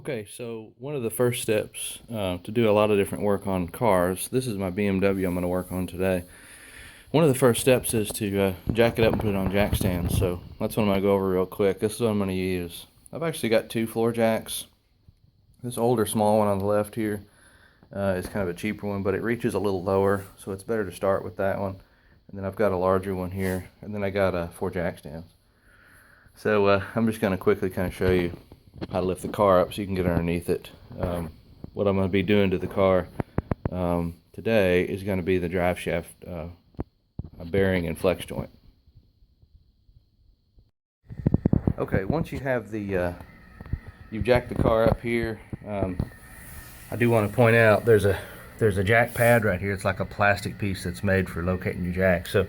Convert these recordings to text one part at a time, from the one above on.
Okay, so one of the first steps to do a lot of different work on cars, this is my BMW I'm going to work on today. One of the first steps is to jack it up and put it on jack stands, so that's what I'm going to go over real quick. This is what I'm going to use. I've actually got two floor jacks. This older small one on the left here is kind of a cheaper one, but it reaches a little lower, so it's better to start with that one. And then I've got a larger one here, and then I got 4 jack stands. So I'm just going to quickly kind of show you how to lift the car up so you can get underneath it. What I'm going to be doing to the car today is going to be the drive shaft bearing and flex joint. Okay, once you have the you've jacked the car up here, I do want to point out there's a jack pad right here. It's like a plastic piece that's made for locating your jack. So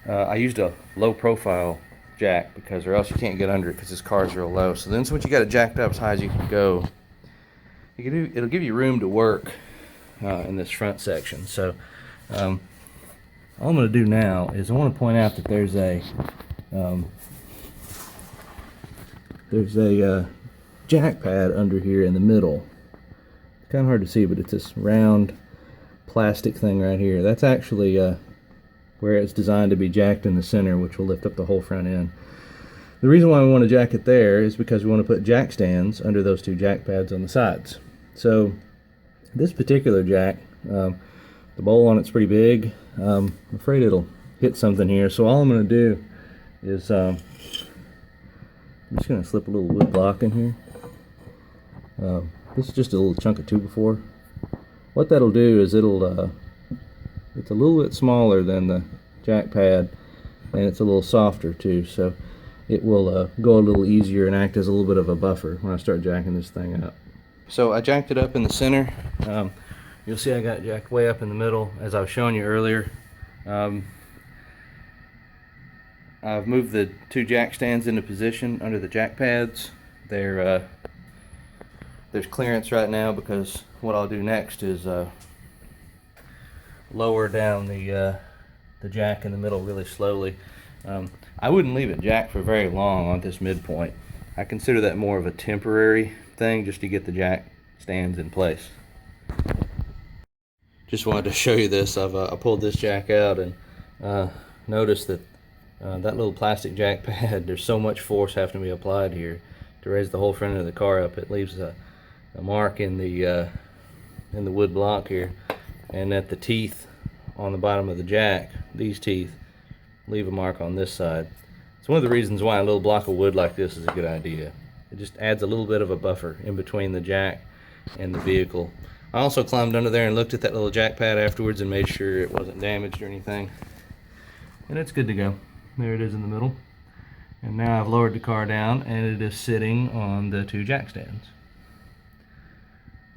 I used a low profile jack because or else you can't get under it because this car is real low. So then once you got it jacked up as high as you can go, it'll give you room to work in this front section. So all I'm going to do now is I want to point out that there's a jack pad under here in the middle. It's kind of hard to see, but it's this round plastic thing right here. That's actually where it's designed to be jacked in the center, which will lift up the whole front end. The reason why we want to jack it there is because we want to put jack stands under those two jack pads on the sides. So this particular jack, the bowl on it's pretty big. I'm afraid it'll hit something here, so all I'm going to do is I'm just going to slip a little wood block in here. This is just a little chunk of 2x4. What that'll do is it's a little bit smaller than the jack pad, and it's a little softer too, so it will go a little easier and act as a little bit of a buffer when I start jacking this thing up. So I jacked it up in the center. You'll see I got it jacked way up in the middle as I was showing you earlier. I've moved the two jack stands into position under the jack pads. There's clearance right now because what I'll do next is lower down the jack in the middle really slowly. I wouldn't leave it jacked for very long on this midpoint. I consider that more of a temporary thing just to get the jack stands in place. Just wanted to show you this. I pulled this jack out and noticed that that little plastic jack pad, there's so much force having to be applied here to raise the whole front of the car up. It leaves a mark in the wood block here, and at the teeth on the bottom of the jack, these teeth leave a mark on this side. It's one of the reasons why a little block of wood like this is a good idea. It just adds a little bit of a buffer in between the jack and the vehicle. I also climbed under there and looked at that little jack pad afterwards and made sure it wasn't damaged or anything, and it's good to go. There it is in the middle, and now I've lowered the car down and it is sitting on the two jack stands.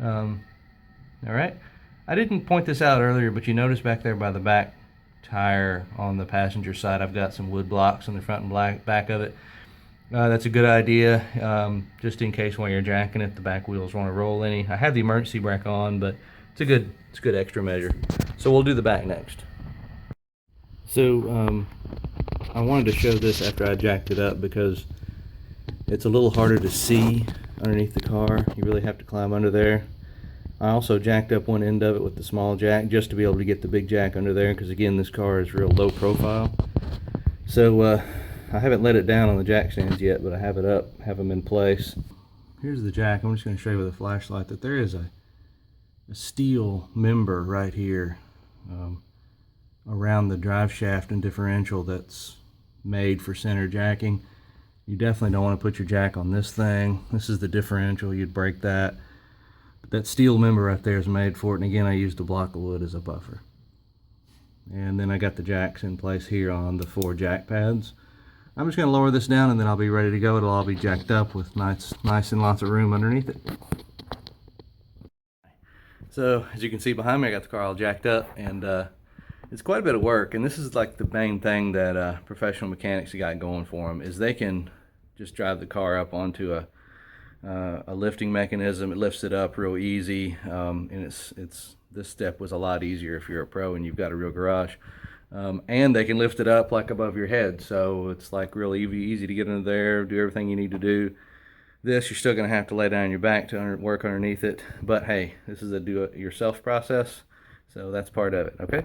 Alright, I didn't point this out earlier, but you notice back there by the back tire on the passenger side I've got some wood blocks on the front and back of it. That's a good idea, just in case while you're jacking it the back wheels want to roll any. I have the emergency brake on, but it's a good extra measure. So we'll do the back next. So I wanted to show this after I jacked it up because it's a little harder to see underneath the car. You really have to climb under there. I also jacked up one end of it with the small jack just to be able to get the big jack under there, because again this car is real low profile. So I haven't let it down on the jack stands yet, but I have it up, have them in place. Here's the jack. I'm just going to show you with a flashlight that there is a steel member right here around the drive shaft and differential that's made for center jacking. You definitely don't want to put your jack on this thing. This is the differential. You'd break that. But that steel member right there is made for it, and again I used a block of wood as a buffer. And then I got the jacks in place here on the 4 jack pads. I'm just going to lower this down and then I'll be ready to go. It'll all be jacked up with nice and lots of room underneath it. So as you can see behind me, I got the car all jacked up, and it's quite a bit of work. And this is like the main thing that professional mechanics have got going for them, is they can just drive the car up onto a lifting mechanism. It lifts it up real easy, and this step was a lot easier if you're a pro and you've got a real garage. And they can lift it up like above your head, so it's like really easy to get under there, do everything you need to do. This, you're still going to have to lay down on your back to work underneath it. But hey, this is a do-it-yourself process, so that's part of it, okay?